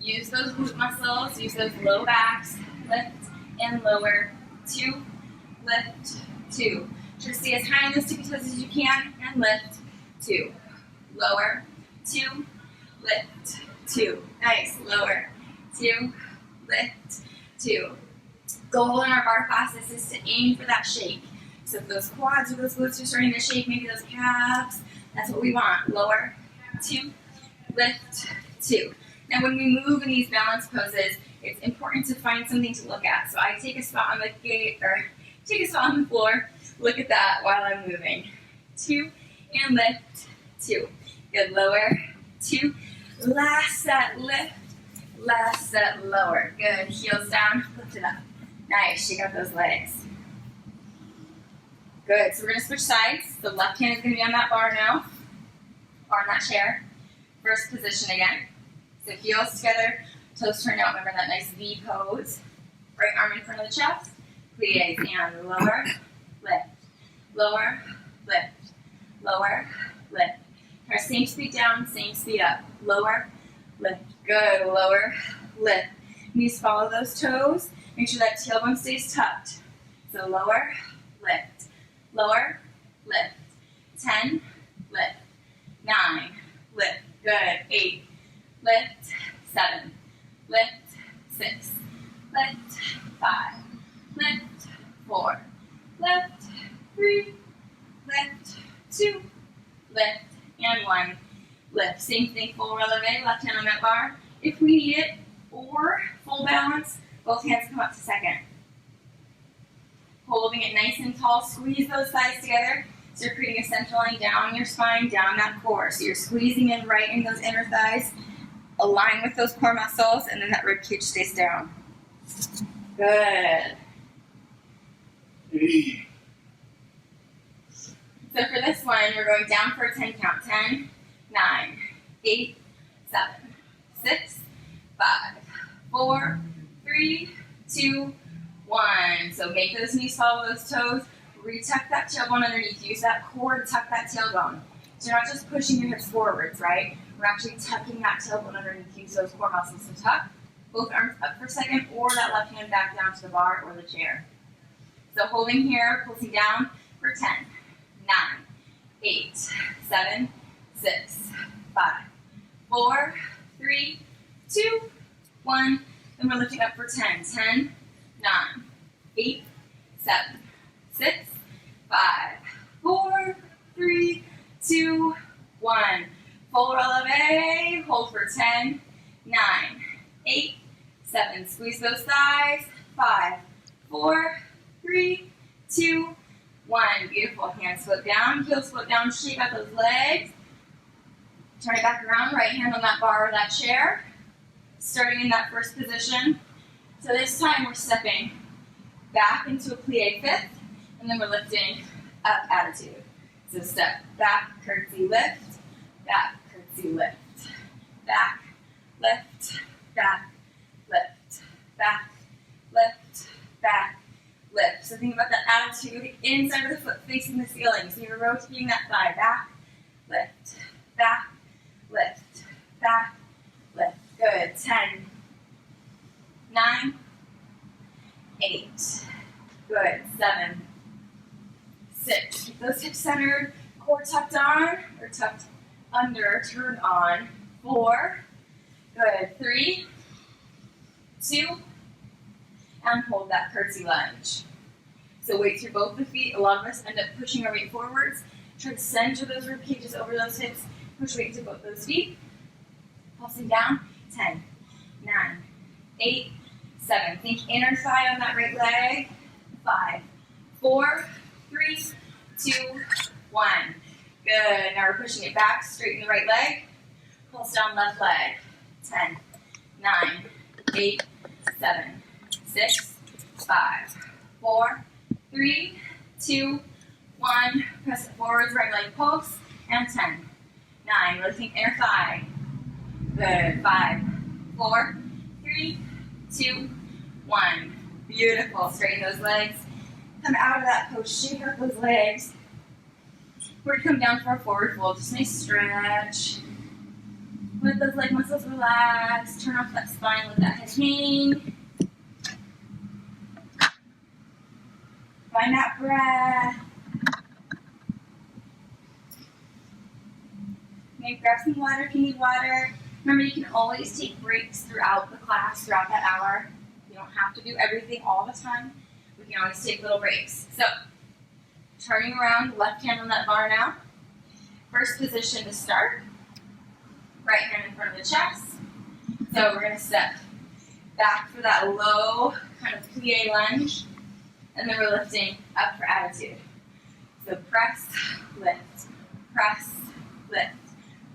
Use those glute muscles, use those low backs. Lift and lower. 2, lift, 2. Try to stay as high on those tippy toes as you can, and lift, 2. Lower, 2, lift, 2. Nice, lower, 2, lift, 2. Goal in our barre classes is to aim for that shake. So if those quads or those glutes are starting to shake, maybe those calves, that's what we want. Lower, 2, lift, 2. Now when we move in these balance poses, it's important to find something to look at. So I take a spot on the gate, or take a spot on the floor, look at that while I'm moving. 2, and lift, 2. Good, lower, 2. Last set, lift, last set, lower. Good, heels down, lift it up. Nice, shake out those legs. Good, so we're gonna switch sides. The left hand is gonna be on that bar now, or on that chair. First position again. So heels together, toes turned out. Remember that nice V pose. Right arm in front of the chest. Plies and lower, lift, lower, lift, lower, lift. Our same speed down, same speed up. Lower, lift. Good, lower, lift. Knees follow those toes. Make sure that tailbone stays tucked. So lower, lift, lower, lift. 10, lift. 9, lift. Good. 8, lift. 7, lift. 6, lift. 5, lift. 4, lift. 3, lift. 2, lift. And 1, lift. Same thing, full releve, left hand on that bar if we need it, or full balance, both hands come up to second. Holding it nice and tall, squeeze those thighs together. So you're creating a central line down your spine, down that core. So you're squeezing in right in those inner thighs, align with those core muscles, and then that rib cage stays down. Good. So for this one, we're going down for a 10 count. 10, 9, 8, 7, 6, 5, 4, 3, 2, 1. So make those knees follow those toes. Retuck that tailbone underneath. Use that core to tuck that tailbone. So you're not just pushing your hips forwards, right? We're actually tucking that tailbone underneath. Use those core muscles. So tuck both arms up for a second, or that left hand back down to the bar or the chair. So holding here, pulsing down for 10, 9, 8, 7, 6, 5, 4, 3, 2, 1. Then we're lifting up for 10. 10, 9, 8, 7, 6, 5, 4, 3, 2, 1. Full releve, hold for 10, 9, 8, 7. Squeeze those thighs. 5, 4, 3, 2, 1. Beautiful. Hands flip down, heels flip down, shake out those legs. Turn it back around, right hand on that bar or that chair. Starting in that first position. So this time we're stepping back into a plie fifth, and then we're lifting up attitude. So step back, curtsy, lift, back, curtsy, lift, back, lift, back, lift, back, lift, back, lift. So think about that attitude inside of the foot facing the ceiling. So you're rotating that thigh back, lift, back, lift, back, lift. Good. 10, 9, 8. Good. 7, 6. Keep those hips centered. Core tucked on or tucked under. Turn on. 4. Good. 3, 2, and hold that curtsy lunge. So weight through both the feet. A lot of us end up pushing our weight forwards. Try to center those rib cages over those hips. Push weight to both those feet. Pulsing down. 10, 9, 8, 7. Think inner thigh on that right leg. 5, 4, 3, 2, 1. Good. Now we're pushing it back, straighten the right leg. Pulse down left leg. 10, 9, 8, 7, 6, 5, 4, 3, 2, 1. Press it forwards, right leg pulse. And 10, 9. Lifting inner thigh. Good. 5, 4, 3, 2, 1. Beautiful. Straighten those legs. Come out of that pose. Shake out those legs. We're going to come down for a forward fold. Just nice stretch. Let those leg muscles relax. Turn off that spine, let that head hang. Find that breath. Maybe grab some water if you need water. Remember, you can always take breaks throughout the class, throughout that hour. You don't have to do everything all the time. We can always take little breaks. So, turning around, left hand on that bar now. First position to start. Right hand in front of the chest. So we're going to step back for that low kind of plie lunge. And then we're lifting up for attitude. So press, lift, press, lift,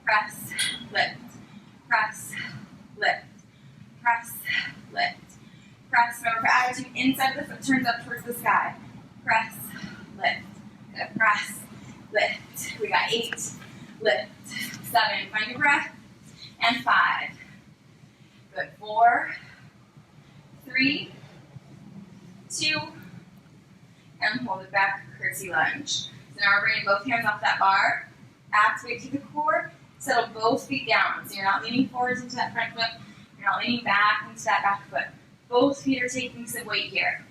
press, lift, press, lift, press, lift, press. Remember, for attitude, inside the foot turns up towards the sky. Press, lift, good. Press, lift. We got 8, lift, 7, find your breath, and 5. Good. 4, 3, 2, and hold it back, curtsy lunge. So now we're bringing both hands off that bar. Activate to the core. Settle both feet down. So you're not leaning forwards into that front foot. You're not leaning back into that back foot. Both feet are taking some weight here.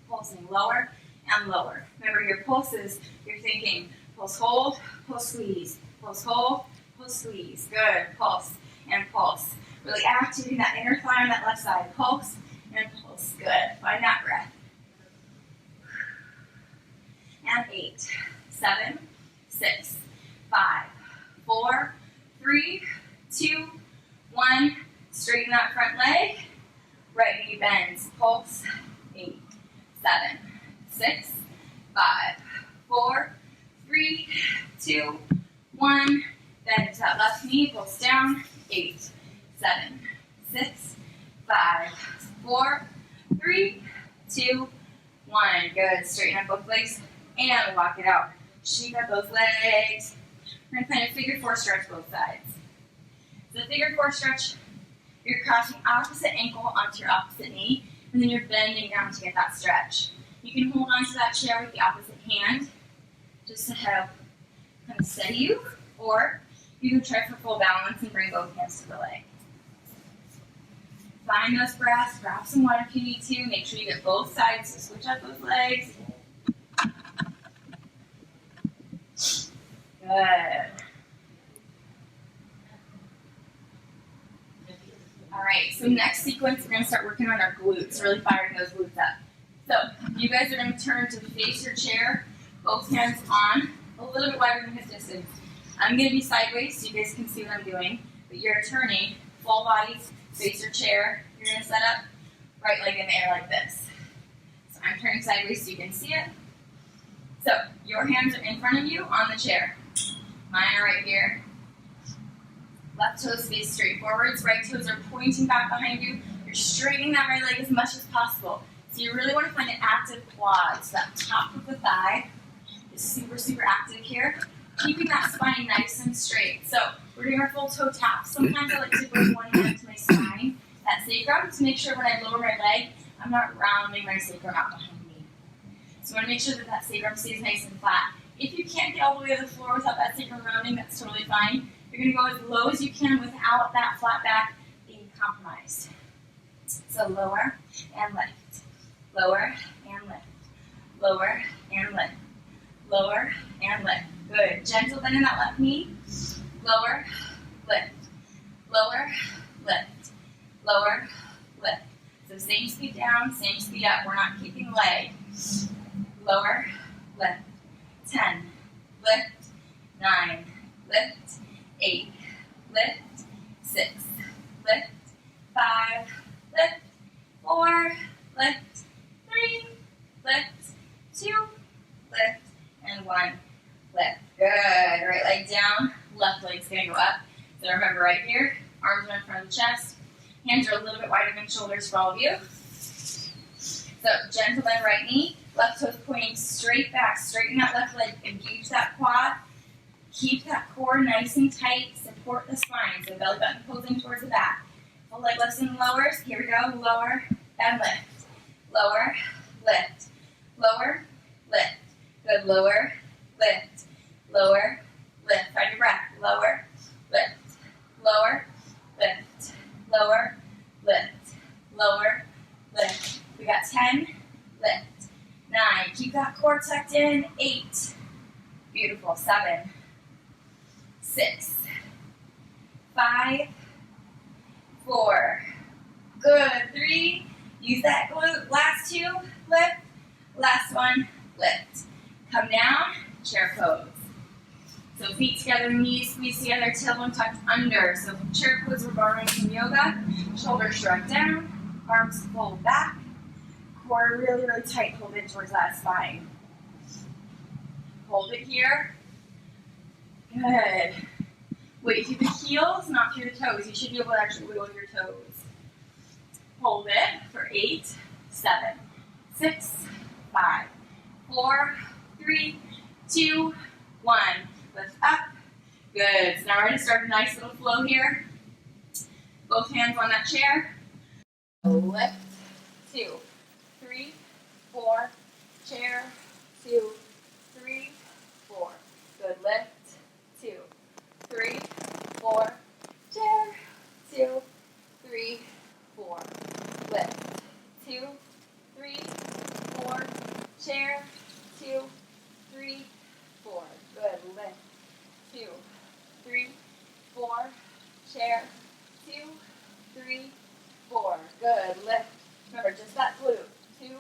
Pulsing lower and lower. Remember your pulses, you're thinking pulse, hold, pulse, squeeze. Pulse, hold, pulse, squeeze. Good. Pulse and pulse. Really activating that inner thigh on that left side. Pulse and pulse. Good. Find that breath. And 8, 7, 6, 5, 4, 3, 2, 1. Straighten that front leg. Right knee bends. Pulse. 8, 7, 6, 5, 4, 3, 2, 1. Bend to that left knee. Pulse down. 8, 7, 6, 5, 4, 3, 2, 1. Good. Straighten up both legs. And walk it out. Shake up those legs. We're going to find a figure 4 stretch both sides. So the figure 4 stretch, you're crossing opposite ankle onto your opposite knee, and then you're bending down to get that stretch. You can hold on to that chair with the opposite hand, just to help kind of steady you, or you can try for full balance and bring both hands to the leg. Find those breaths, grab some water if you need to, make sure you get both sides to switch up those legs. Good. All right, so next sequence, we're going to start working on our glutes, really firing those glutes up. So you guys are going to turn to face your chair, both hands on, a little bit wider than hip distance. I'm going to be sideways so you guys can see what I'm doing, but you're turning full body, face your chair. You're going to set up right leg in the air like this. So I'm turning sideways so you can see it. So your hands are in front of you on the chair. Mine are right here. Left toes face straight forwards. Right toes are pointing back behind you. You're straightening that right leg as much as possible. So you really want to find an active quad. So that top of the thigh is super, super active here. Keeping that spine nice and straight. So we're doing our full toe tap. Sometimes I like to bring one hand to my spine, that sacrum, to make sure when I lower my leg, I'm not rounding my sacrum out behind me. So I want to make sure that that sacrum stays nice and flat. If you can't get all the way to the floor without that sacrum rounding, that's totally fine. You're going to go as low as you can without that flat back being compromised. So lower and lift. Lower and lift. Lower and lift. Lower and lift. Good. Gentle bend in that left knee. Lower, lift. Lower, lift. Lower, lift. So same speed down, same speed up. We're not keeping leg. Lower, lift. 10, lift. 9, lift. 8, lift. 6, lift. 5, lift. 4, lift. 3, lift. 2, lift. And 1, lift. Good. Right leg down, left leg's gonna go up. So remember right here, arms are in front of the chest. Hands are a little bit wider than shoulders for all of you. So gentle bend right knee, left toes pointing straight back. Straighten that left leg, engage that quad. Keep that core nice and tight. Support the spine. So belly button pulls in towards the back. Full leg lifts and lowers. Here we go. Lower and lift. Lower, lift. Lower, lift. Good. Lower, lift. Lower, lift. Find your breath. Lower, lift. Lower, core tucked in. 8. Beautiful. 7, 6, 5, 4. Good. 3. Use that glute. Last 2. Lift. Last one. Lift. Come down. Chair pose. So feet together, knees squeeze together, tailbone tucked under. So chair pose, we're borrowing from yoga. Shoulders shrug down. Arms fold back. Core really, really tight. Hold it towards that spine. Hold it here. Good. Weight through the heels, not through the toes. You should be able to actually wiggle your toes. Hold it for 8, 7, 6, 5, 4, 3, 2, 1. Lift up. Good. So now we're going to start a nice little flow here. Both hands on that chair. Lift. 2, 3, 4. Chair. 2, 3, 4. Good. Lift. 2, 3, 4. Chair. 2, 3, 4. Lift. 2, 3, 4. Chair. 2, 3, 4. Good. Lift. 2, 3, 4. Chair. 2, 3, 4. Good. Lift. Remember, just that glute. 2.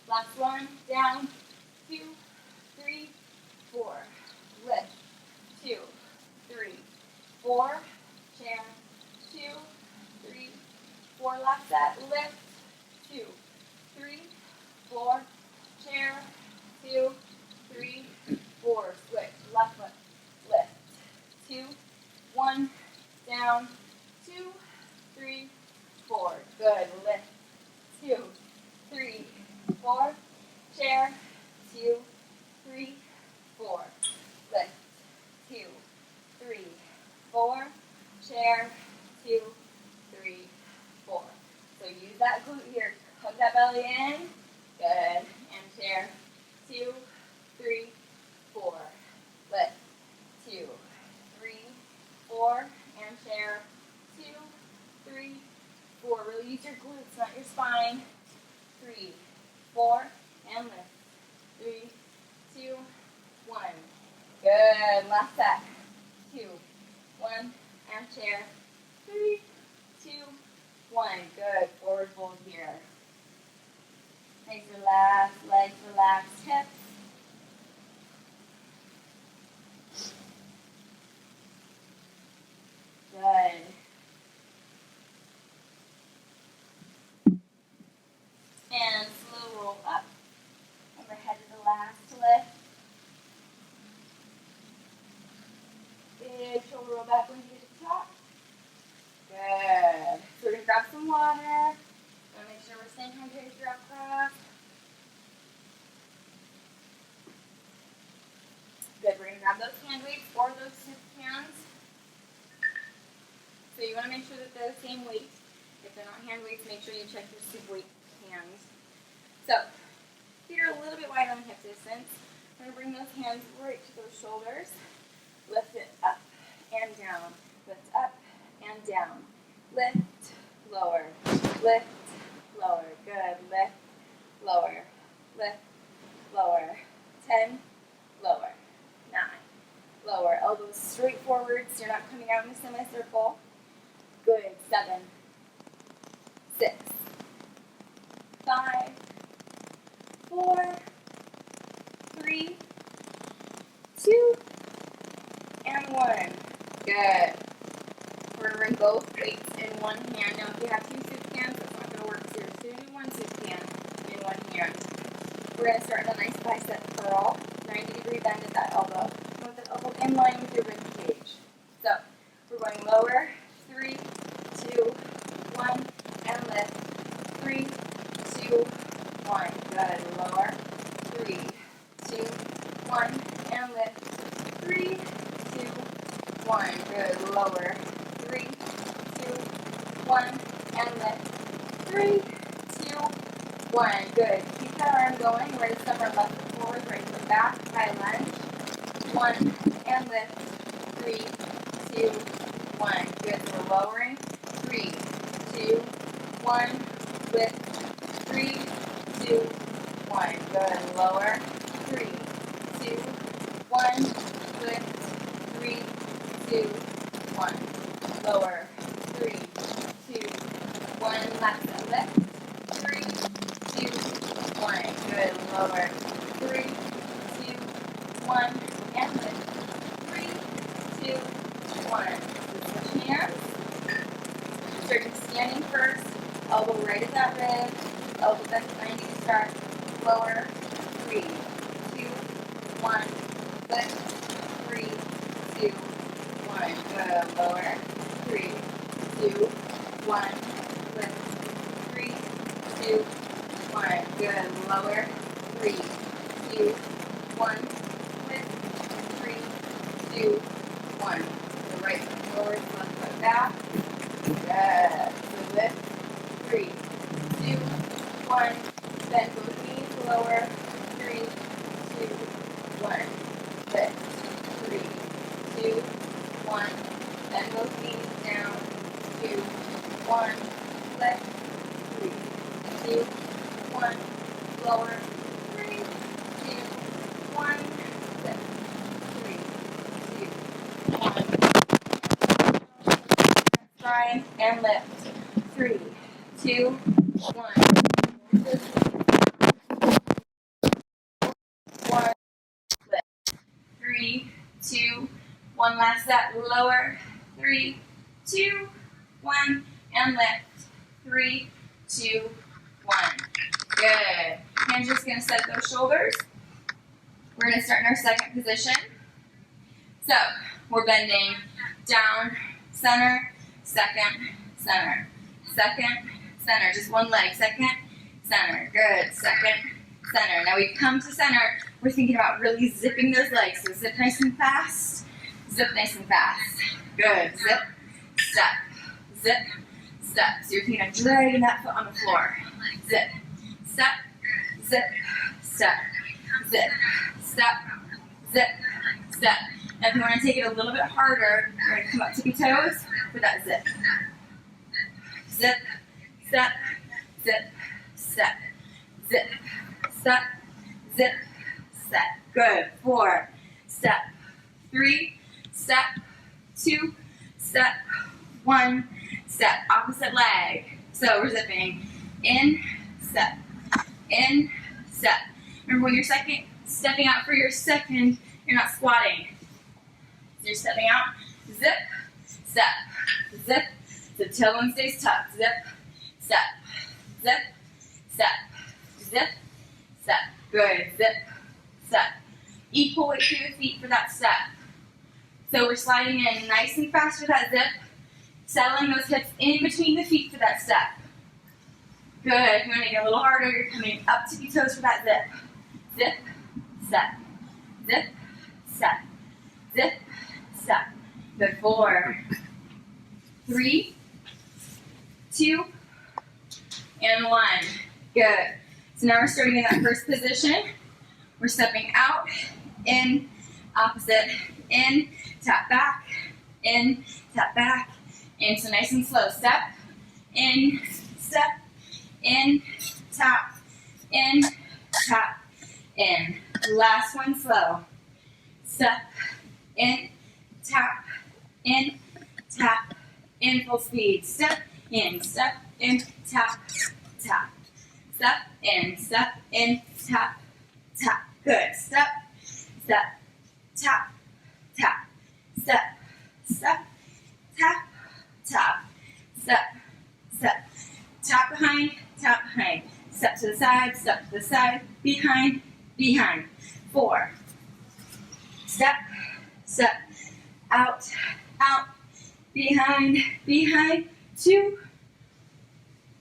Last one. Down. 2, 3, 4. Lift. 2, 3, 4. Chair. 2, 3, 4. Last set. Lift. 2, 3, 4. Chair. 2, 3, 4. Switch. Left foot. Lift. 2, 1. Down. 2, 3, 4. Good. Lift. 2, 3, 4. Chair. 2, 3, 4. Lift. 2, 3, 4. Chair. 2, 3, 4. So use that glute here. Hug that belly in. Good. And chair. 2, 3, 4. Lift. 2, 3, 4. And chair. 2, 3, 4. Really use your glutes, not your spine. 3, 4. And lift. 3, 2, 1. Good. Last set. 2, 1. And chair. 3, 2, 1. Good. Forward fold here. Legs relax. Legs relax. Hips. Good. And slow roll up. Overhead to the last lift. Big shoulder roll back when you get to the top. Good. So we're going to grab some water. We're going to make sure we're staying hydrated throughout class. Good. We're going to grab those hand weights or those soup cans. So you want to make sure that they're the same weight. If they're not hand weights, make sure you check your soup weight cans. So, feet are a little bit wide on hip distance. We're going to bring those hands right to those shoulders. Lift it up and down. Lift up and down. Lift, lower. Lift, lower. Good. Lift, lower. Lift, lower. 10, lower. 9, lower. Elbows straight forward so you're not coming out in a semicircle. Good. 7, 6, 5, 4, 3, 2, and 1. Good. We're going to bring both weights in one hand. Now, if you have 2 soup cans, that's not going to work. So you're just going to do 1 soup can in one hand. We're going to start with a nice bicep curl. 90-degree bend at that elbow. You want that elbow in line with your rib cage. So, we're going lower. 3, 2, 1, and lift. 3, 2, 1. Good. Lower. 3, 2, 1, and lift. 3, 2, 1. Good. Lower. 3, 2, 1, and lift. 3, 2, 1. Good. Keep that arm going. We're going to step our left foot forward, right foot back, high lunge. 1, and lift. 3, 2, 1. Good. So we're lowering. 3, 2, 1. Lift. 3, 2, 1. Good. Lower. 2, 1. Lift. 3, 2, 1. Lower. 3, 2, 1. Left foot lift. 3, 2, 1. Good. Lower. 3, 2, 1. And lift. 3, 2, 1. Switch hands. Starting standing first. Elbow right at that rib. Elbow bent behind you to start. Lower. 3, 2, 1. Lift. 3, 2, 1. Good. Lower. 3, 2, 1. Lift. 3, 2, 1. Good. Lower. 3, 2, 1. Lift. 3, 2, 1. The right foot forward, left foot back. Good. So lift. 3, 2, 1. Bend both knees. Lower. 3, 2, 1. Lift. 3, 2, 1. Bend both knees down. 2, 1. Lift. 3, 2, 1. Lower. 3, 2, 1. Lift. 3, 2, 1. Try and lift. 3, 2, 1. 1. Lift. 3, 2, 1. Last set. Lower. 3, 2, 1. And lift. 3, 2, 1. Good. Hands just going to set those shoulders. We're going to start in our second position. So we're bending down, center, second, center, second, center. Just one leg. Second, center. Good. Second, center. Now we come to center. We're thinking about really zipping those legs. So zip nice and fast. Zip nice and fast. Good. Zip, step, zip, step. So you're thinking of dragging that foot on the floor. Zip, step, zip, step, zip, step, zip, step. Now if you want to take it a little bit harder, you're going to come up tippy toes for that zip. Zip, step, zip, step, zip, step, zip, step. Good. 4, step, 3, step, 2, step, 1, step. Opposite leg. So we're zipping in, step, in, step. Remember when you're stepping out for your second, you're not squatting. So you're stepping out, zip, step, zip. So tailbone stays tucked. Zip, step, zip, step, zip, step. Good. Zip, step. Equal weight to the feet for that step. So we're sliding in nice and fast for that zip. Settling those hips in between the feet for that step. Good. If you want to make it a little harder, you're coming up tippy toes for that zip. Zip, step, zip, step, zip, step. Good. 4, 3, 2, and 1. Good. So now we're starting in that first position. We're stepping out, in, opposite, in, tap back, in, tap back, in. So nice and slow. Step, in, step, in, tap, in, tap, in. Last one slow. Step, in, tap, in, tap, in. Full speed. Step, in, tap, tap. Step, in, tap, tap. Good. Step, step, tap, tap. Step, step, tap, tap. Step, step. Tap behind, tap behind. Step to the side, behind, behind. 4. Step, step, out, out, behind, behind. 2,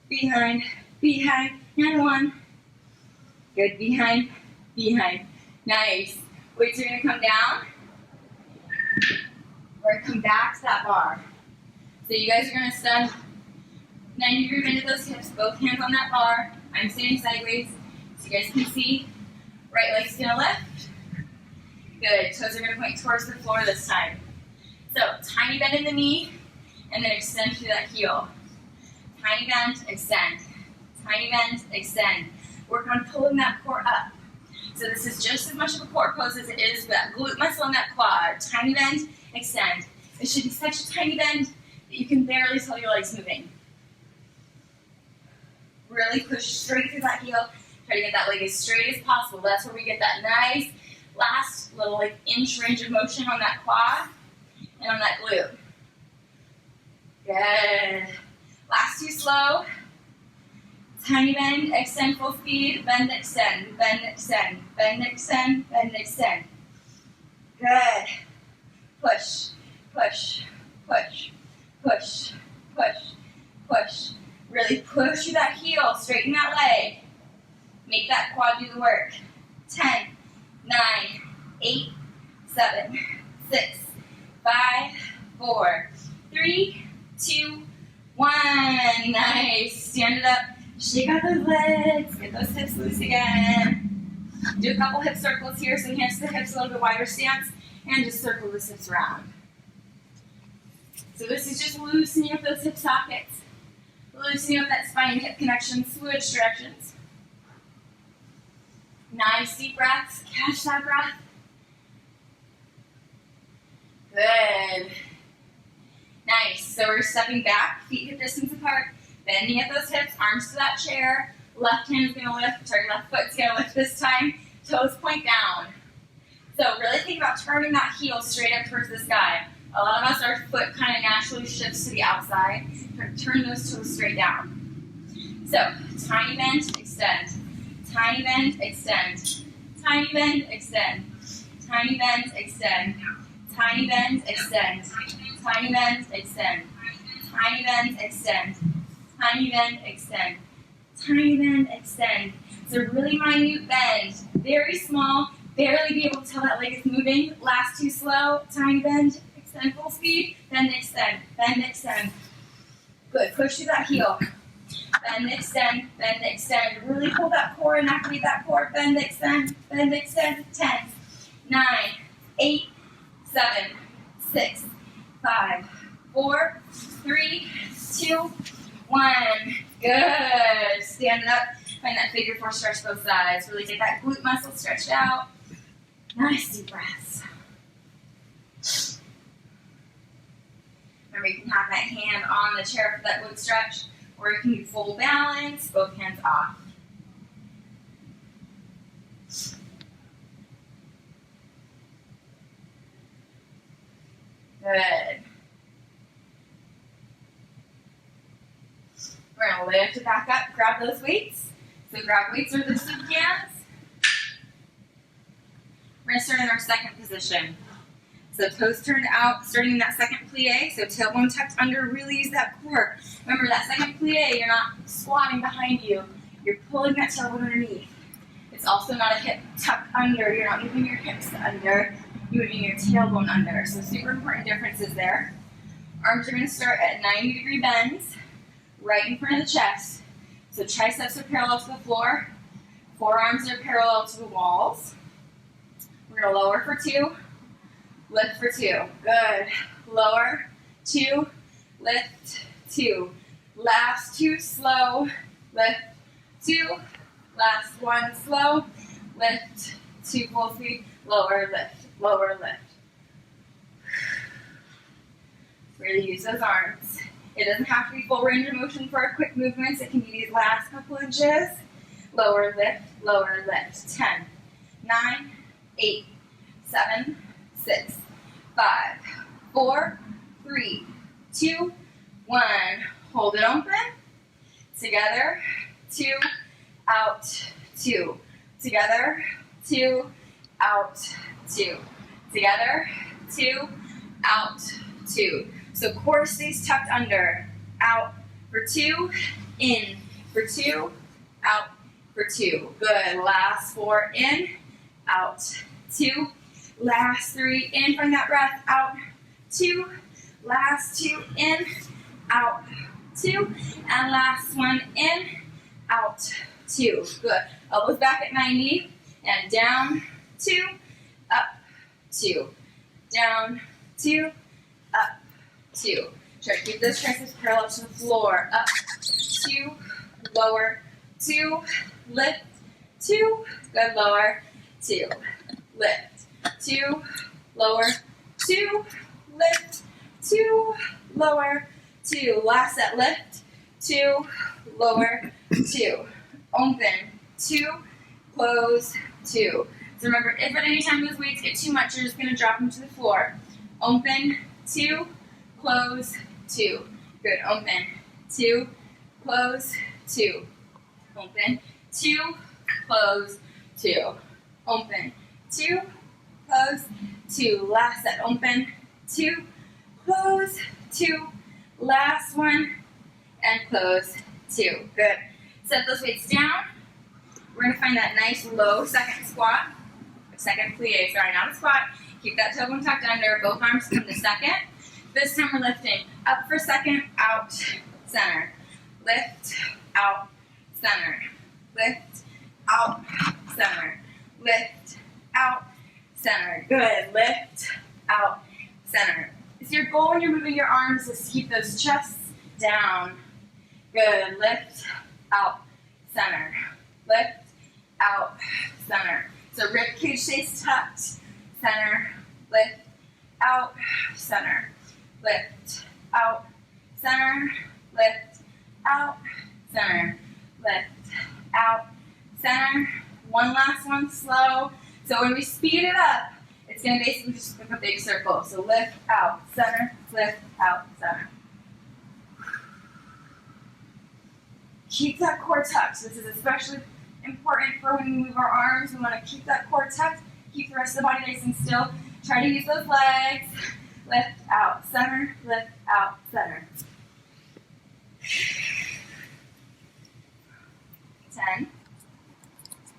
behind, behind, and 1. Good. Behind, behind. Nice. Weights are going to come down. We're going to come back to that bar. So you guys are going to stand 90-degree bend at those hips, both hands on that bar. I'm standing sideways so you guys can see. Right leg's going to lift. Good. Toes are going to point towards the floor this time. So tiny bend in the knee and then extend through that heel. Tiny bend, extend. Tiny bend, extend. Work on pulling that core up. So this is just as much of a core pose as it is that glute muscle in that quad. Tiny bend, extend. It should be such a tiny bend that you can barely tell your legs moving. Really push straight through that heel. Try to get that leg as straight as possible. That's where we get that nice last little like inch range of motion on that quad and on that glute. Good. Last two slow. Tiny bend, extend full speed, bend, extend, bend, extend, bend, extend, bend, extend. Good. Push, push, push, push, push, push. Really push through that heel, straighten that leg. Make that quad do the work. 10, 9, 8, 7, 6, 5, 4, 3, 2, 1. Nice. Stand it up. Shake out those legs. Get those hips loose again. Do a couple hip circles here. So hands to the hips, a little bit wider stance. And just circle the hips around. So this is just loosening up those hip sockets. Loosening up that spine hip connection. Switch directions. Nice deep breaths. Catch that breath. Good. Nice. So we're stepping back, feet hip distance apart, bending at those hips, arms to that chair. Left hand is going to lift, sorry, left foot's going to lift this time. Toes point down. So really think about turning that heel straight up towards the sky. A lot of us, our foot kind of naturally shifts to the outside. Turn those toes straight down. So tiny bend, extend. Tiny bend, extend. Tiny bend, extend. Tiny bend, extend. Tiny bend, extend. Tiny bend, extend. Tiny bend, extend. Tiny bend, extend. Tiny bend, extend. It's a really minute bend. Very small. Barely be able to tell that leg is moving. Last two slow. Tiny bend, extend full speed. Bend, extend. Bend, extend. Good. Push through that heel. Bend, extend. Bend, extend. Really pull that core and activate that core. Bend, extend. Bend, extend. 10, 9, 8, 7, 6, 5, 4, 3, 2, 1. Good. Stand it up. Find that figure four stretch both sides. Really get that glute muscle stretched out. Nice deep breaths. Remember, you can have that hand on the chair for that glute stretch, or you can do full balance, both hands off. Good. We're going to lift it back up, grab those weights. So grab weights or the soup cans. We're going to start in our second position. So toes turned out, starting in that second plie. So tailbone tucked under, really use that core. Remember that second plie, you're not squatting behind you. You're pulling that tailbone underneath. It's also not a hip tuck under. You're not moving your hips under. You're moving your tailbone under. So super important differences there. Arms are going to start at 90-degree bends, right in front of the chest. So triceps are parallel to the floor. Forearms are parallel to the walls. We're going to lower for 2. Lift for 2. Good. Lower, 2, lift, 2. Last 2, slow, lift, 2. Last 1, slow, lift, 2, full speed, lower, lift, lower, lift. Really use those arms. It doesn't have to be full range of motion for our quick movements. It can be these last couple inches. Lower, lift, 10, 9, 8, 7, 6, 5, 4, 3, 2, 1. Hold it open. Together, 2, out, 2. Together, 2, out, 2. Together, 2, out, 2. So core stays tucked under. Out for 2, in for 2, out for 2. Good. Last 4, in, out, 2. Last 3, in from that breath, out, 2. Last 2, in, out, 2. And last 1, in, out, 2. Good. Elbows back at 90. And down, 2, up, 2. Down, 2, up, 2. Try to keep those triceps parallel to the floor. Up, 2, lower, 2, lift, 2. Good, lower. 2, lift, 2, lower, 2, lift, 2, lower, 2. Last set, lift, 2, lower, 2. Open, 2, close, 2. So remember, if at any time those weights get too much, you're just going to drop them to the floor. Open, 2, close, 2. Good. Open, 2, close, 2. Open, 2, close, 2. Open, 2, close, 2. Last set. Open, 2, close, 2. Last one, and close, 2. Good. Set those weights down. We're going to find that nice low second squat. Second plie, sorry, not a squat. Keep that tailbone tucked under. Both arms come to second. This time we're lifting up for second, out, center. Lift, out, center. Lift, out, center. Lift, out, center. Good. Lift, out, center. So your goal when you're moving your arms is to keep those chests down. Good. Lift, out, center. Lift, out, center. So rib cage stays tucked. Center, lift, out, center. Lift, out, center. Lift, out, center. Lift, out, center. One last one, slow. So when we speed it up, it's going to basically just look a big circle. So lift, out, center. Lift, out, center. Keep that core tucked. This is especially important for when we move our arms. We want to keep that core tucked, keep the rest of the body nice and still. Try to use those legs. Lift, out, center, lift, out, center. 10,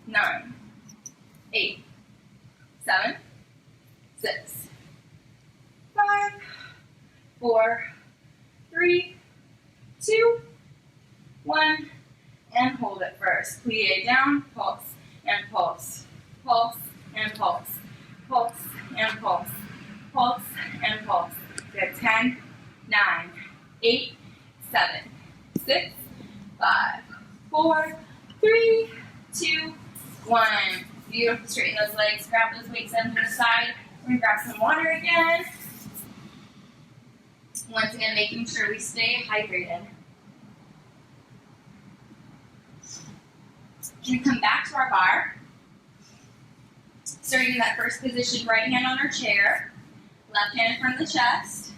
9, 8, 7, 6, 5, 4, 3, 2, 1. And hold it first. Plie down, pulse, and pulse. Pulse, and pulse. Pulse, and pulse. Pulse, and pulse. Good. 10, 9, 8, 7, 6, 5, 4, 3, 2, 1. Beautiful. Straighten those legs. Grab those weights under the side. We're going to grab some water again. Once again, making sure we stay hydrated. Can come back to our bar. Starting in that first position, right hand on our chair, left hand in front of the chest.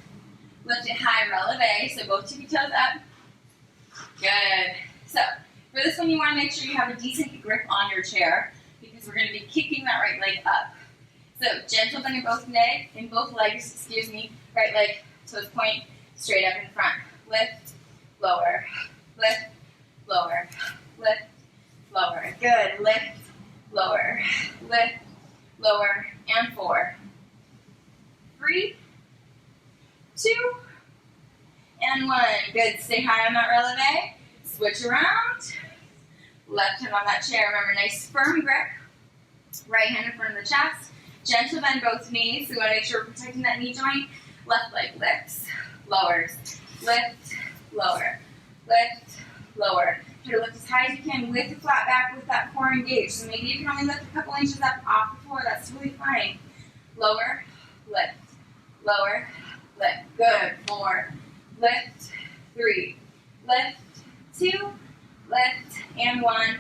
Lift it high, releve, so both tippy toes up. Good. So for this one, you want to make sure you have a decent grip on your chair because we're going to be kicking that right leg up. So gentle bend in both legs, right leg, toes point, straight up in front. Lift, lower, lift, lower, lift, lower. Good. Lift, lower, lift, lower, and 4, 3, 2, and 1. Good. Stay high on that releve. Switch around. Left hand on that chair. Remember, nice firm grip. Right hand in front of the chest. Gentle bend both knees. So we want to make sure we're protecting that knee joint. Left leg lifts, lowers, lift, lower, lift, lower. Try to lift as high as you can with the flat back with that core engaged. So maybe you can only lift a couple inches up off the floor. That's totally fine. Lower, lift, lower, lift. Good. 4, lift, 3, lift, 2, lift, and 1,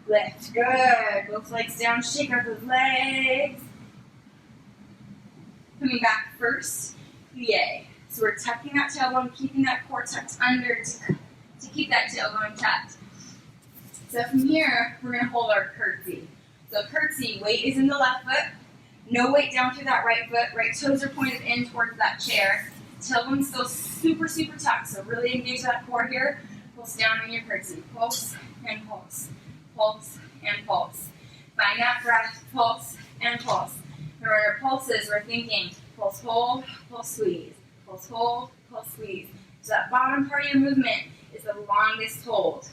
lift. Good. Both legs down. Shake out those legs. Coming back first, plie. So we're tucking that tailbone, keeping that core tucked under to keep that tailbone tucked. So from here, we're going to hold our curtsy. So curtsy, weight is in the left foot. No weight down through that right foot. Right toes are pointed in towards that chair. Tailbone still super, super tucked. So really engage that core here. Pulse down in your curtsy. Pulse and pulse. Pulse and pulse. Find that breath. Pulse and pulse. Remember, pulses, we're thinking pulse hold, pulse squeeze. Pulse hold, pulse squeeze. So that bottom part of your movement is the longest hold.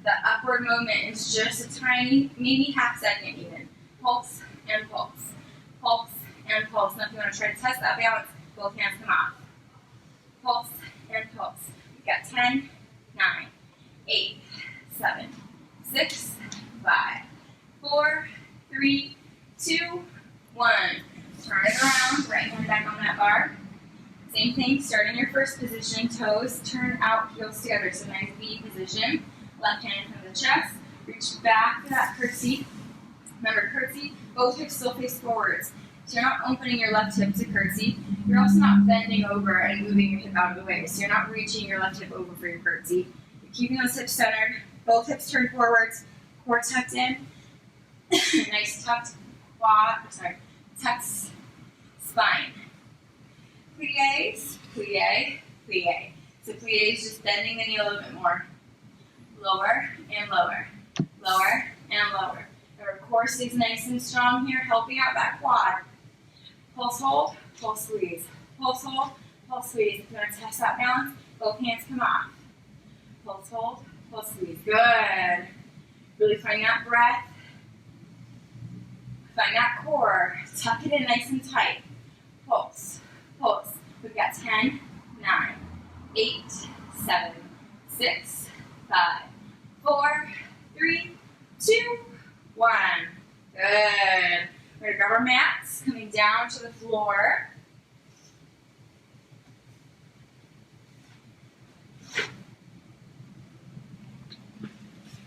That upward movement is just a tiny, maybe half second even. Pulse and pulse. Pulse and pulse. Now if you want to try to test that balance, both hands come off. Pulse and pulse. We've got 10, 9, 8, 7, 6, 5, 2, 1. Turn it around, right hand back on that bar. Same thing, start in your first position, toes turn out, heels together. So nice V position. Left hand in front of the chest. Reach back to that curtsy. Remember, curtsy, both hips still face forwards. So you're not opening your left hip to curtsy. You're also not bending over and moving your hip out of the way. So you're not reaching your left hip over for your curtsy. You're keeping those hips centered. Both hips turned forwards. Core tucked in. Nice tucked tucked spine. Plies, plie, plie. So plie is just bending the knee a little bit more. Lower and lower. Lower and lower. Our core stays nice and strong here, helping out that quad. Pulse hold, pulse squeeze. Pulse hold, pulse squeeze. If you want to test that balance, both hands come off. Pulse hold, pulse squeeze. Good. Really find that breath. Find that core. Tuck it in nice and tight. Pulse, pulse. We've got 10, 9, 8, 7, 6, 5, 4, 3, 2, 1. Good. We're going to grab our mats, coming down to the floor.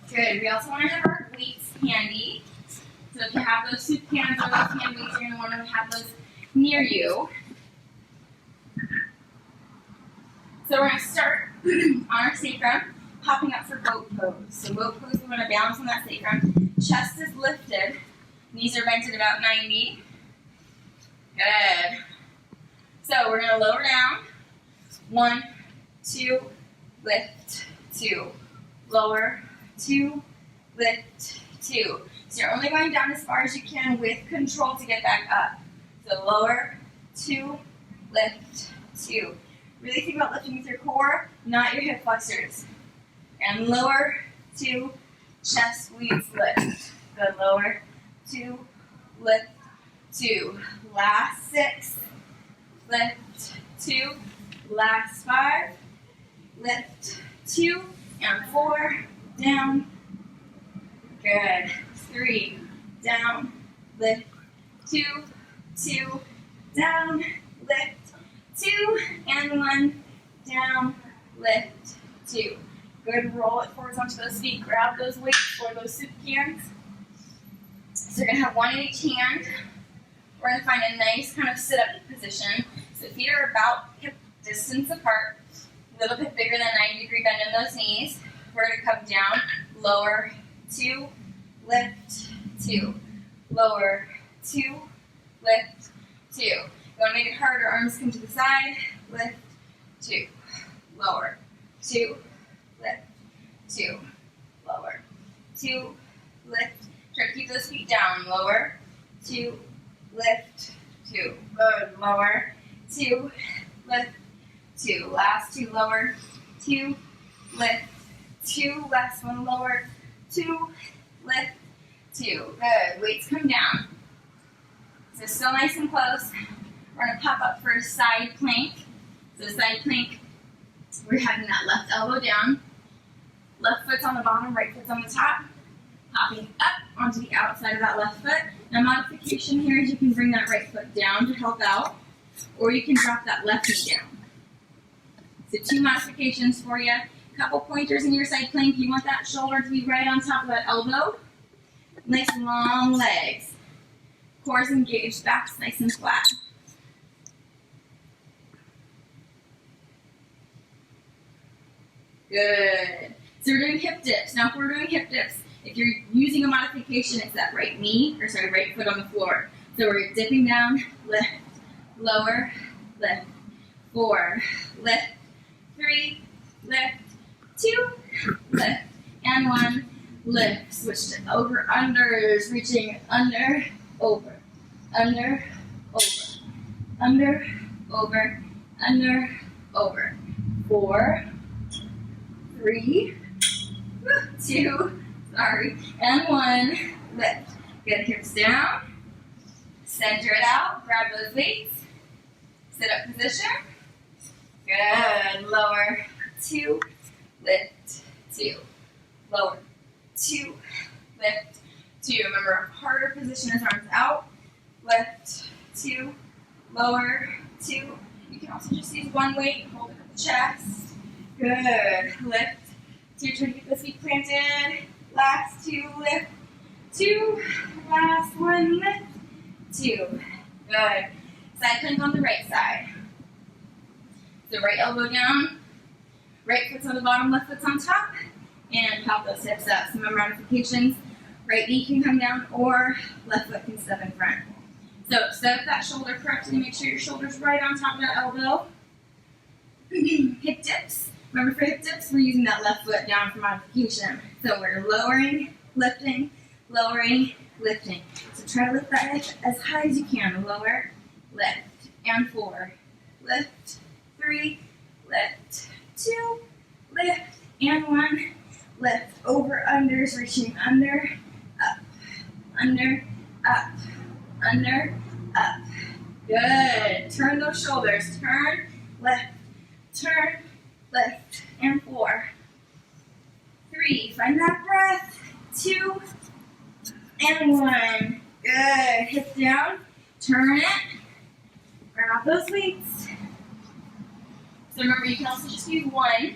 Good. We also want to have our weights handy. So if you have those soup cans or those hand weights, you're going to want to have those near you. So we're going to start on our sacrum, popping up for boat pose. So boat pose, we want to balance on that sacrum. Chest is lifted. Knees are bent at about 90. Good. So we're going to lower down. 1, 2, lift, 2. Lower, 2, lift, 2. So you're only going down as far as you can with control to get back up. So lower, 2, lift, 2. Really think about lifting with your core, not your hip flexors. And lower, 2, chest squeeze, lift. Good, lower, 2, lift, 2. Last 6, lift, 2. Last 5, lift, 2. And 4, down. Good. 3, down, lift, 2, 2, down, lift, 2, and 1, down, lift, 2. Good, roll it forwards onto those feet, grab those weights or those soup cans. So you're going to have one in each hand. We're going to find a nice kind of sit-up position. So feet are about hip distance apart, a little bit bigger than 90-degree bend in those knees. We're going to come down, lower, 2, lift, 2. Lower, 2, lift, 2. You want to make it harder, arms come to the side, lift, 2. Lower, 2, lift, 2. Lower, 2, lift. Try to keep those feet down. Lower, 2, lift, 2. Good. Lower, 2, lift, 2. Last 2, lower, 2, lift, 2. Last one, lower, 2, lift, 2. Good. Weights come down. So still nice and close. We're going to pop up for a side plank. So side plank, we're having that left elbow down. Left foot's on the bottom, right foot's on the top. Popping up onto the outside of that left foot. Now modification here is you can bring that right foot down to help out, or you can drop that left knee down. So 2 modifications for you. Couple pointers in your side plank. You want that shoulder to be right on top of that elbow. Nice long legs. Core's engaged, back's nice and flat. Good. So we're doing hip dips. Now if we're doing hip dips, if you're using a modification, it's that right foot on the floor. So we're dipping down, lift, lower, lift, 4, lift, 3, lift, 2, lift, and 1, lift. Switch to over, unders, reaching under, over, under, over, under, over, under, over. 4, 3, 2, and 1, lift. Good, hips down, center it out, grab those weights, sit up position. Good, lower, 2, lift, 2, lower, 2, lift, 2. Remember, harder position is arms out. Lift, 2, lower, 2. You can also just use one weight, hold it at the chest. Good. Lift, 2. Try to get those feet planted. Last 2, lift, 2. Last 1, lift, 2. Good. Side plank on the right side. So right elbow down, right foot's on the bottom, left foot's on top, and pop those hips up. Some modifications. Right knee can come down or left foot can step in front. So set up that shoulder correctly. Make sure your shoulder's right on top of that elbow. Hip dips. Remember for hip dips, we're using that left foot down for modification. So we're lowering, lifting, lowering, lifting. So try to lift that hip as high as you can. Lower, lift, and 4. Lift, 3, lift, 2, lift, and 1. Lift, over, unders, reaching under, up, under, up, under, up. Good. Turn those shoulders. Turn, lift, and 4. 3, find that breath. 2, and 1. Good. Hip down, turn it, burn off those weights. So remember, you can also just use 1.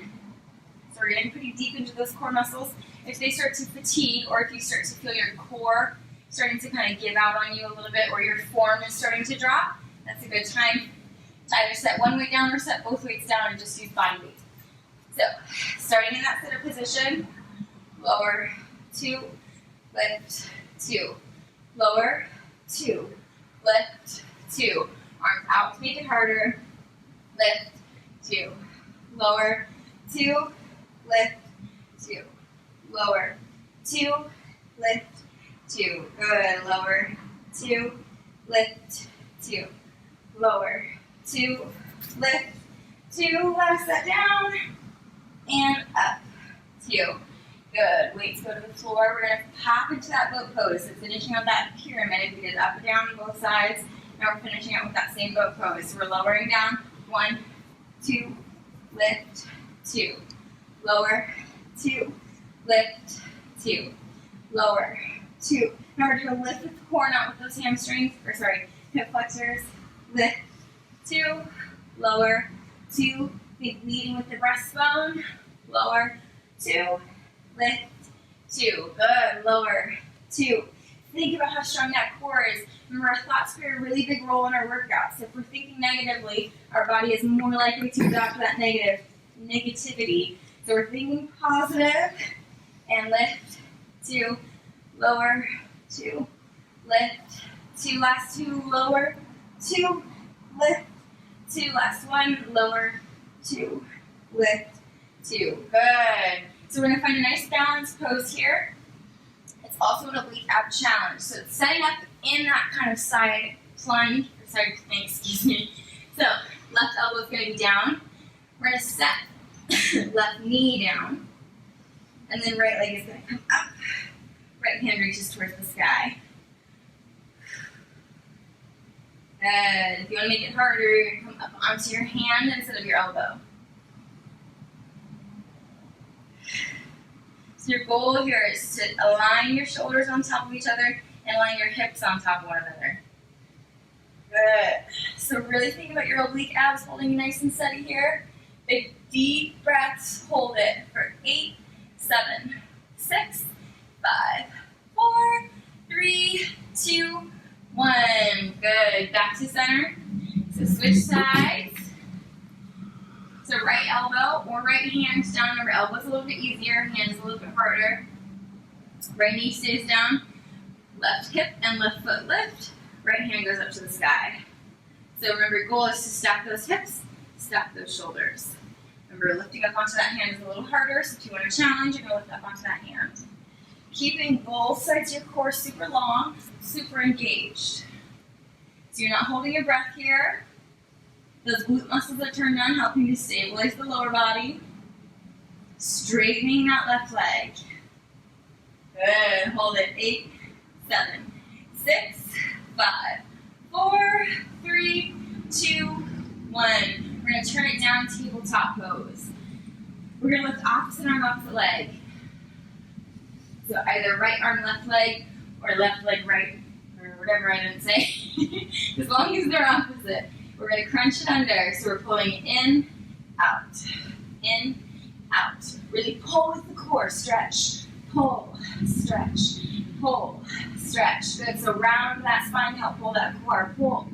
So we're getting pretty deep into those core muscles. If they start to fatigue, or if you start to feel your core starting to kind of give out on you a little bit, or your form is starting to drop, that's a good time to either set one weight down or set both weights down and just use body weight. So, starting in that seated position, lower, 2, lift, 2, lower, 2, lift, 2, arms out to make it harder, lift, 2, lower, 2, lift, 2, lower, 2, lift, 2, good, lower, 2, lift, 2, lower, 2, lift, 2, last set down, and up, 2, good, weights go to the floor, we're going to pop into that boat pose, so finishing up that pyramid, we did up and down on both sides, now we're finishing up with that same boat pose, so we're lowering down, 1, 2, lift, 2, lower, 2, lift, 2, lower, 2. Now we're going to lift with the core, not with those hamstrings, hip flexors, lift, 2, lower, 2, think leading with the breastbone, lower, 2, lift, 2, good, lower, 2. Think about how strong that core is. Remember, our thoughts play a really big role in our workouts. If we're thinking negatively, our body is more likely to adopt that negativity. So we're thinking positive, and lift, 2, lower, 2, lift, 2, last 2, lower, 2, lift, 2, last 1, lower, 2, lift, 2. Good. So we're going to find a nice balanced pose here. It's also an oblique ab challenge. So it's setting up in that kind of side plunge, So left elbow is going to be down. We're going to set left knee down. And then right leg is going to come up. Right hand reaches towards the sky. Good. If you want to make it harder, you're going to come up onto your hand instead of your elbow. So your goal here is to align your shoulders on top of each other and align your hips on top of one another. Good. So really think about your oblique abs holding you nice and steady here. Big deep breaths. Hold it for 8, 7, 6, 5, 4, 3, 2, 1. Good. Back to center. So switch sides. So right elbow or right hand down. Remember, elbow's a little bit easier, hand is a little bit harder. Right knee stays down. Left hip and left foot lift. Right hand goes up to the sky. So remember, your goal is to stack those hips, stack those shoulders. Remember, lifting up onto that hand is a little harder, so if you want a challenge, you're going to lift up onto that hand. Keeping both sides of your core super long, super engaged. So you're not holding your breath here. Those glute muscles are turned on, helping to stabilize the lower body. Straightening that left leg. Good. Hold it. 8, 7, 6, 5, 4, 3, 2, 1. We're going to turn it down, tabletop pose. We're going to lift opposite arm, opposite leg. So either right arm, left leg, or left leg right, or whatever I didn't say. As long as they're opposite. We're going to crunch it under. So we're pulling in, out, Really pull with the core, stretch, pull, stretch, pull, stretch. Good, so round that spine, help pull that core, pull,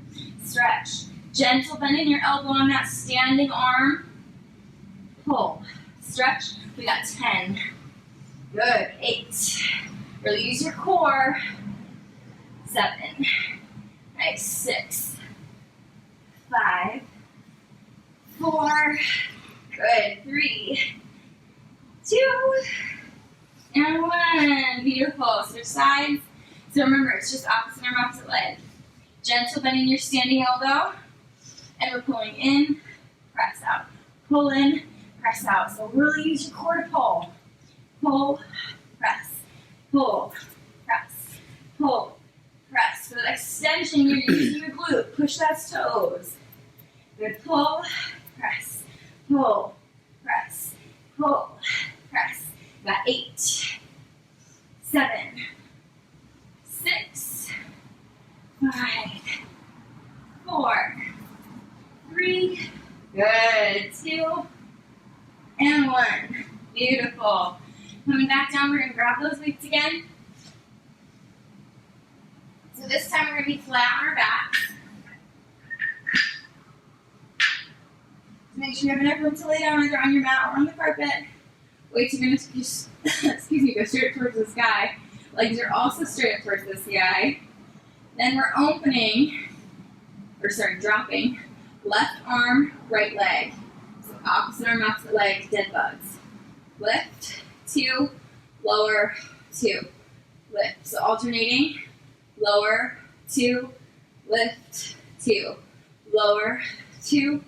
stretch. Gentle bend in your elbow on that standing arm, pull, stretch. We got 10. Good, 8. Really use your core. 7. Nice, 6. 5. 4. Good, 3. 2. And 1. Beautiful. Switch sides. So remember, it's just opposite arm, opposite leg. Gentle bend in your standing elbow. And we're pulling in, press out. Pull in, press out. So really use your core to pull. Pull, press, pull, press, pull, press. For the extension, you're using your glute. Push those toes. Good. Pull, press, pull, press, pull, press. Got 8, 7, 6, 5, 4, 3, good, 2, and 1. Beautiful. Coming back down, we're going to grab those weights again. So this time we're going to be flat on our backs. Make sure you have enough room to lay down either on your mat or on the carpet. Weights are going to just, go straight towards the sky. Legs are also straight up towards the sky. Then we're dropping. Left arm, right leg. So opposite arm, opposite leg, dead bugs. Lift, 2, lower, 2. Lift. So alternating. Lower, 2, lift, 2. Lower, 2,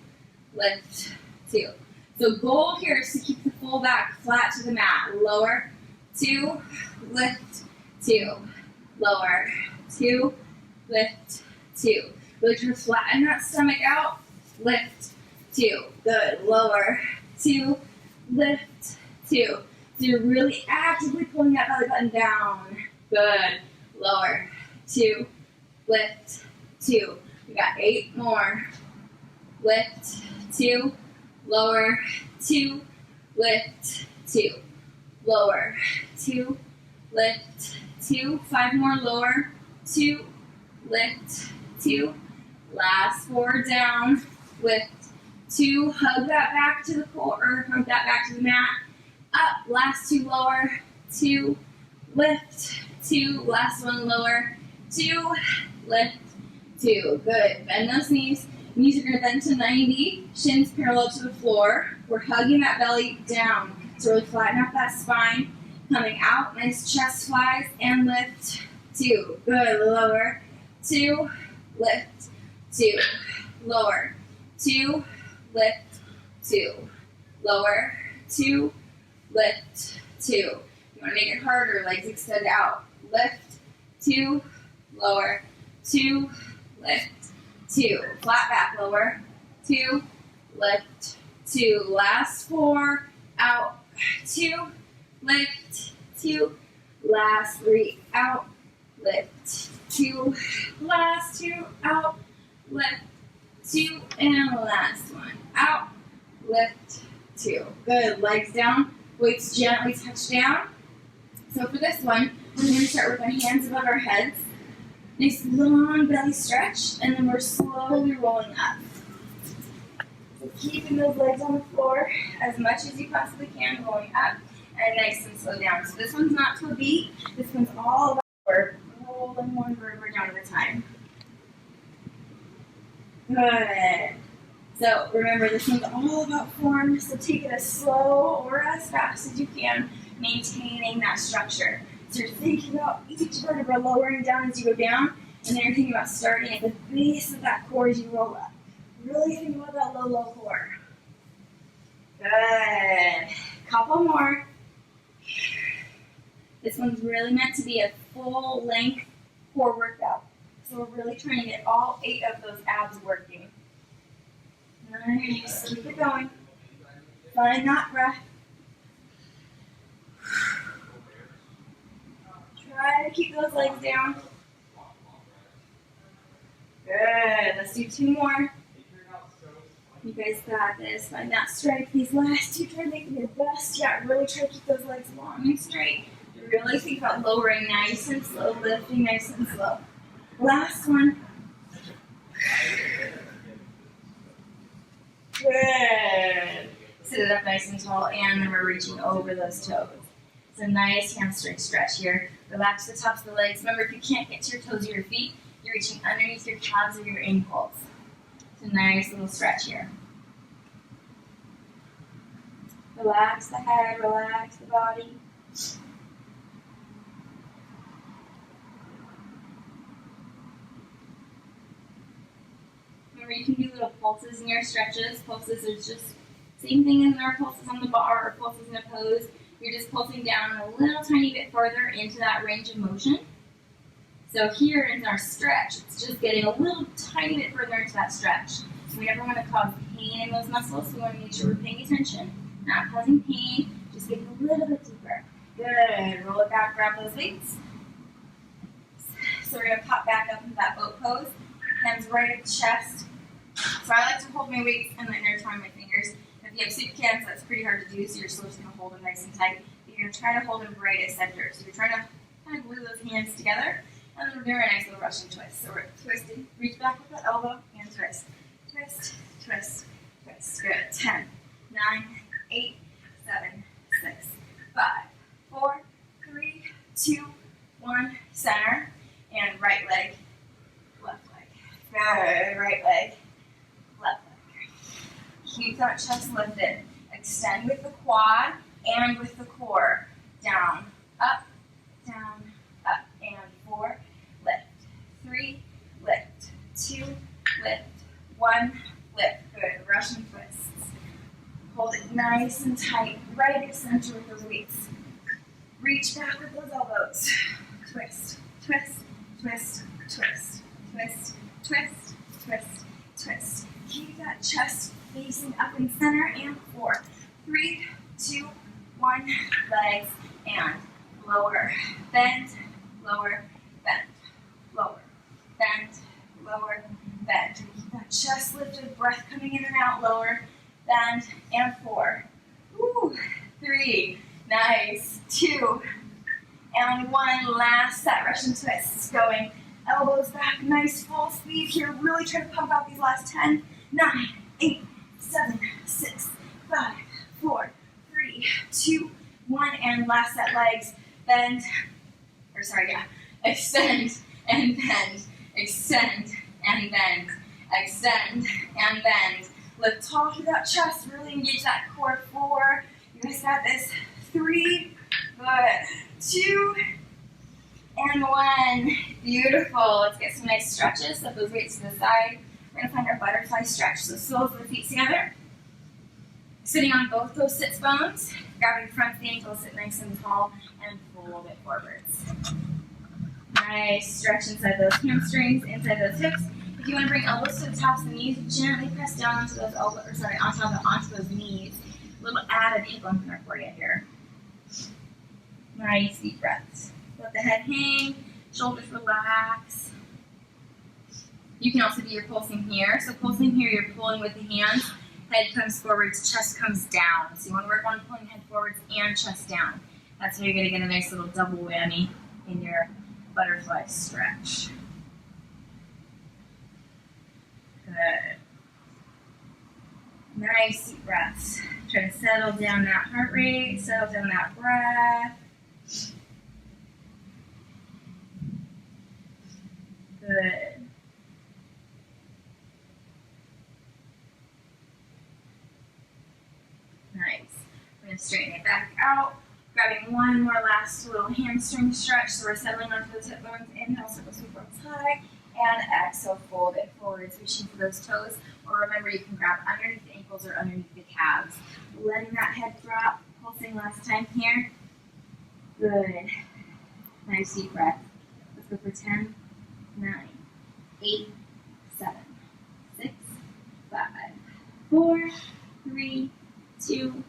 lift, 2. So goal here is to keep the full back flat to the mat. Lower, 2, lift, 2. Lower, 2, lift, 2. Really try to flatten that stomach out. Lift, 2. Good. Lower, 2, lift, 2. So you're really actively pulling that belly button down. Good. Lower, 2, lift, 2. We got 8 more. Lift, 2, lower, 2, lift, 2. Lower, 2, lift, 2. 5 more, lower, 2, lift, 2. Last 4 down, lift, 2. Hug that back to the core, or hug that back to the mat. Up, last 2 lower, 2, lift, 2. Last 1 lower, 2, lift, 2. Good. Bend those knees. Knees are going to bend to 90, shins parallel to the floor. We're hugging that belly down. So really flatten out that spine. Coming out, nice chest flies, and lift, 2. Good. Lower, 2, lift, 2. Lower, 2, lift, 2. Lower, 2, lift, 2. You want to make it harder, legs extend out. Lift, 2, lower, 2, lift, 2. Flat back, lower, 2, lift, 2. Last 4, out, 2, lift, 2. Last 3, out, lift, 2. Last 2, out, lift, 2. And last 1, out, lift, 2. Good. Legs down, weights gently touch down. So for this one, we're going to start with our hands above our heads. Nice long belly stretch, and then we're slowly rolling up. So keeping those legs on the floor as much as you possibly can, rolling up, and nice and slow down. So this one's not to a beat. This one's all about we're rolling one vertebra down at a time. Good. So remember, this one's all about form, so take it as slow or as fast as you can, maintaining that structure. So you're thinking about each vertebra lowering down as you go down, and then you're thinking about starting at the base of that core as you roll up. Really think about that low core. Good. Couple more. This one's really meant to be a full length core workout. So we're really trying to get all 8 of those abs working. Nice. Keep it going. Find that breath. Try to keep those legs down. Good. Let's do 2 more. You guys got this. Find that strike. These last 2, try to make them your best. Yeah, really try to keep those legs long and straight. Really think about lowering nice and slow, lifting nice and slow. Last one. Good. Sit it up nice and tall, and then we're reaching over those toes. It's a nice hamstring stretch here. Relax the tops of the legs. Remember, if you can't get to your toes or your feet, you're reaching underneath your calves or your ankles. It's a nice little stretch here. Relax the head, relax the body. Remember, you can do little pulses in your stretches. Pulses is just same thing as our pulses on the bar or pulses in a pose. You're just pulsing down a little tiny bit further into that range of motion. So here in our stretch, it's just getting a little tiny bit further into that stretch. We never want to cause pain in those muscles, so we want to make sure we're paying attention. Not causing pain, just getting a little bit deeper. Good. Roll it back, grab those weights. So we're going to pop back up into that boat pose. Hands right at the chest. So I like to hold my weights and then intertwine my fingers. If you have soup cans, that's pretty hard to do, so you're still just going to hold them nice and tight. You're going to try to hold them right at center. So you're trying to kind of glue those hands together. And then we're doing a nice little Russian twist. So we're twisting, reach back with the elbow and twist. Twist, twist, twist. Good. 10, 9, 8, 7, 6, 5, 4, 3, 2, 1. Center. And right leg, left leg. Good. Right leg, left leg. Keep that chest lifted. Extend with the quad and with the core. Down, up, down, up. And 4, lift. 3, lift. 2, lift. 1, lift. Good. Russian twists. Hold it nice and tight, right at center with those weights. Reach back with those elbows. Twist, twist, twist, twist, twist, twist, twist, twist. Keep that chest facing up in center. And 4, 3, 2, 1. Legs and lower, bend, lower, bend, lower, bend, lower, bend. Keep that chest lifted, breath coming in and out, lower, bend, and 4, 3, nice, 2, and 1. Last set, Russian twists going. Elbows back, nice full speed here. Really try to pump out these last 10, 9, 8, 7, 6, 5, 4, 3, 2, 1. And last set, legs, bend, extend and bend, extend and bend, extend and bend. Lift tall through that chest, really engage that core. 4, you guys got this. 3, good. 2, and 1. Beautiful. Let's get some nice stretches. Set those weights to the side. We're going to find our butterfly stretch. So soles of the feet together. Sitting on both those sits bones. Grab your front of the ankle, sit nice and tall, and fold it forwards. Nice stretch inside those hamstrings, inside those hips. If you want to bring elbows to the tops of the knees, gently press down onto those onto those knees. A little added hip opener for you here. Nice deep breaths. Let the head hang, shoulders relax. You can also do your pulsing here. So pulsing here, you're pulling with the hands. Head comes forwards, chest comes down. So you want to work on pulling head forwards and chest down. That's how you're going to get a nice little double whammy in your butterfly stretch. Good. Nice deep breaths. Try to settle down that heart rate, settle down that breath. Good. Nice. We're going to straighten it back out. Grabbing one more last little hamstring stretch. So we're settling onto those hip bones. Inhale, circle sweep arms high. And exhale, fold it forwards, reaching for those toes. Or remember, you can grab underneath the ankles or underneath the calves. Letting that head drop. Pulsing last time here. Good. Nice deep breath. Let's go for 10, 9, 8, 7, 6, 5, 4, 3, 2,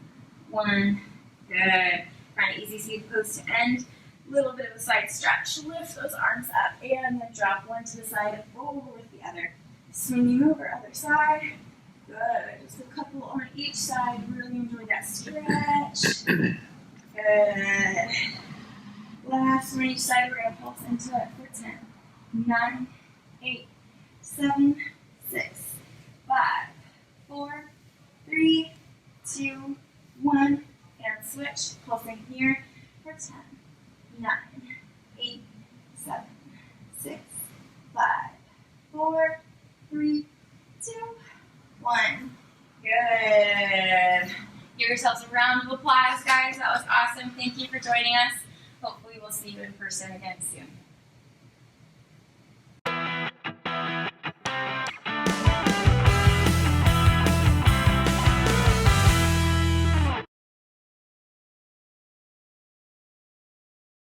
1. Good. Find an easy seated pose to end. Little bit of a side stretch. Lift those arms up and then drop one to the side and over with the other. Swinging over, other side. Good. Just a couple on each side. Really enjoy that stretch. Good. Last one each side. We're going to pulse into it for 10, 9, 8, 7, 6, 5, 4, 3, 2, 1. And switch. Pulsing here for 10, 9, 8, 7, 6, 5, 4, 3, 2, 1. Good. Give yourselves a round of applause, guys. That was awesome. Thank you for joining us. Hopefully we'll see you in person again soon.